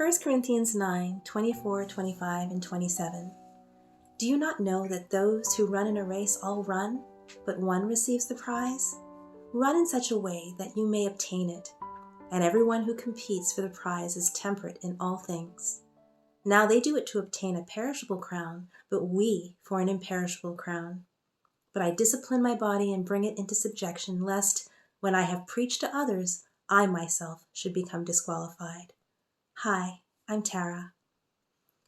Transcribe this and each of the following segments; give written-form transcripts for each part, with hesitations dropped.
1 Corinthians 9, 24, 25, and 27. Do you not know that those who run in a race all run, but one receives the prize? Run in such a way that you may obtain it. And everyone who competes for the prize is temperate in all things. Now they do it to obtain a perishable crown, but we for an imperishable crown. But I discipline my body and bring it into subjection, lest, when I have preached to others, I myself should become disqualified. Hi, I'm Tara.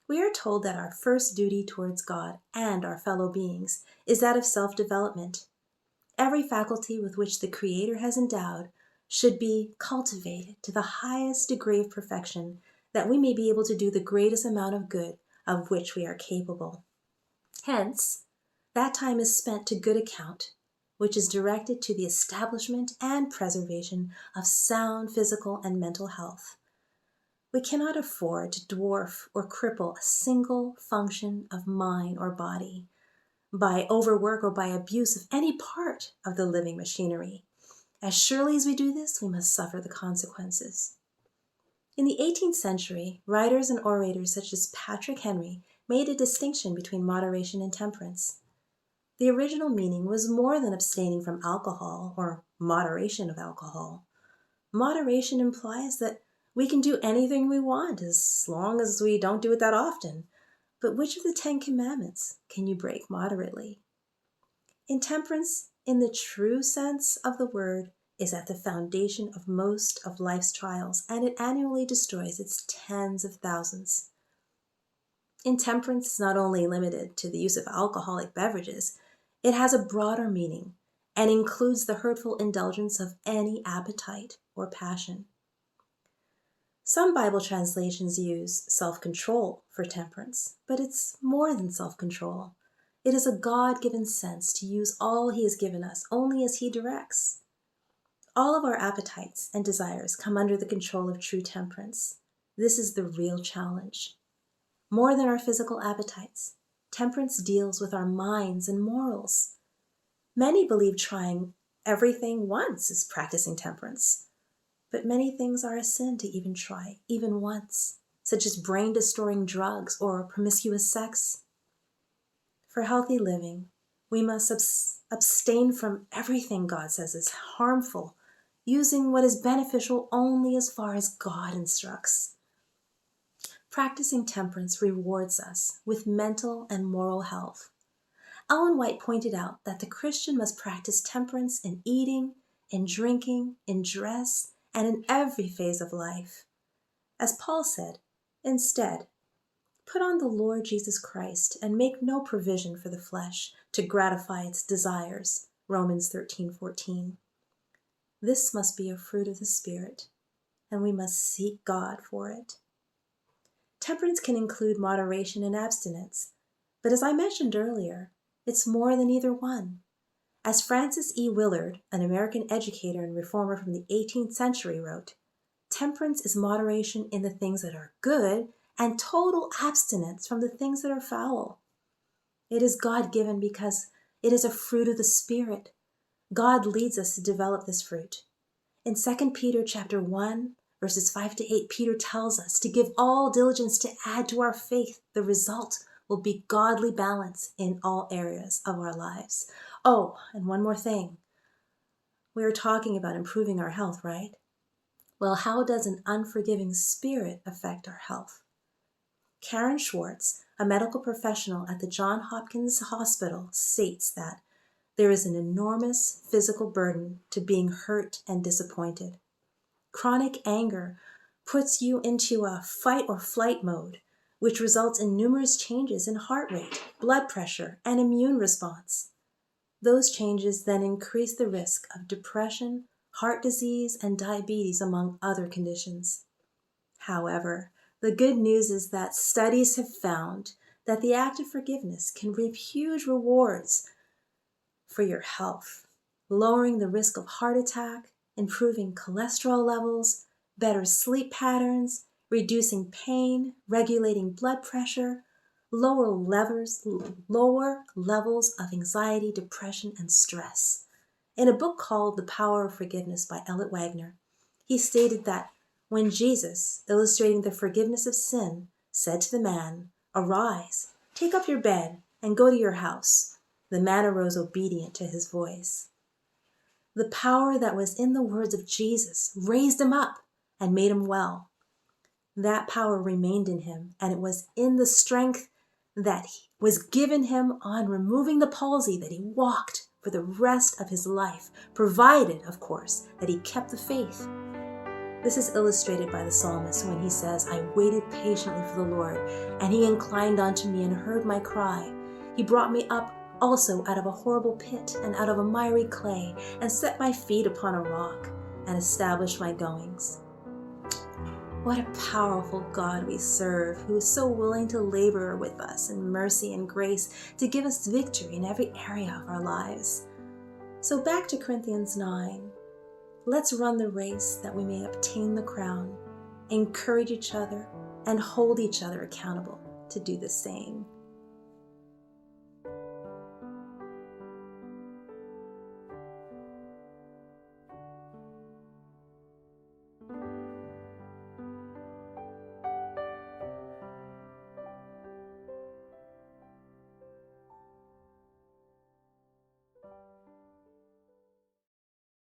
We are told that our first duty towards God and our fellow beings is that of self-development. Every faculty with which the Creator has endowed should be cultivated to the highest degree of perfection, that we may be able to do the greatest amount of good of which we are capable. Hence, that time is spent to good account, which is directed to the establishment and preservation of sound physical and mental health. We cannot afford to dwarf or cripple a single function of mind or body by overwork or by abuse of any part of the living machinery. As surely as we do this, we must suffer the consequences. In the 18th century, writers and orators such as Patrick Henry made a distinction between moderation and temperance. The original meaning was more than abstaining from alcohol or moderation of alcohol. Moderation implies that we can do anything we want as long as we don't do it that often. But which of the 10 Commandments can you break moderately? Intemperance, in the true sense of the word, is at the foundation of most of life's trials, and it annually destroys its tens of thousands. Intemperance is not only limited to the use of alcoholic beverages, it has a broader meaning and includes the hurtful indulgence of any appetite or passion. Some Bible translations use self-control for temperance, but it's more than self-control. It is a God-given sense to use all He has given us only as He directs. All of our appetites and desires come under the control of true temperance. This is the real challenge. More than our physical appetites, temperance deals with our minds and morals. Many believe trying everything once is practicing temperance. But many things are a sin to even try, even once, such as brain-destroying drugs or promiscuous sex. For healthy living, we must abstain from everything God says is harmful, using what is beneficial only as far as God instructs. Practicing temperance rewards us with mental and moral health. Ellen White pointed out that the Christian must practice temperance in eating, in drinking, in dress, and in every phase of life. As Paul said, instead, put on the Lord Jesus Christ and make no provision for the flesh to gratify its desires. Romans 13:14. This must be a fruit of the Spirit, and we must seek God for it. Temperance can include moderation and abstinence, but as I mentioned earlier, it's more than either one. As Francis E. Willard, an American educator and reformer from the 18th century, wrote, temperance is moderation in the things that are good and total abstinence from the things that are foul. It is God-given because it is a fruit of the Spirit. God leads us to develop this fruit. In 2 Peter chapter 1, verses 5 to 8, Peter tells us to give all diligence to add to our faith. The result will be godly balance in all areas of our lives. Oh, and one more thing. We are talking about improving our health, right? Well, how does an unforgiving spirit affect our health? Karen Schwartz, a medical professional at the Johns Hopkins Hospital, states that there is an enormous physical burden to being hurt and disappointed. Chronic anger puts you into a fight or flight mode, which results in numerous changes in heart rate, blood pressure, and immune response. Those changes then increase the risk of depression, heart disease, and diabetes, among other conditions. However, the good news is that studies have found that the act of forgiveness can reap huge rewards for your health, lowering the risk of heart attack, improving cholesterol levels, better sleep patterns, reducing pain, regulating blood pressure, lower levels of anxiety, depression, and stress. In a book called The Power of Forgiveness by Ellett Wagner, he stated that when Jesus, illustrating the forgiveness of sin, said to the man, "Arise, take up your bed, and go to your house," the man arose obedient to his voice. The power that was in the words of Jesus raised him up and made him well. That power remained in him, and it was in the strength that was given him on removing the palsy that he walked for the rest of his life, provided, of course, that he kept the faith. This is illustrated by the psalmist when he says, "I waited patiently for the Lord, and he inclined unto me and heard my cry. He brought me up also out of a horrible pit and out of a miry clay, and set my feet upon a rock, and established my goings." What a powerful God we serve, who is so willing to labor with us in mercy and grace to give us victory in every area of our lives. So back to Corinthians 9. Let's run the race that we may obtain the crown, encourage each other, and hold each other accountable to do the same.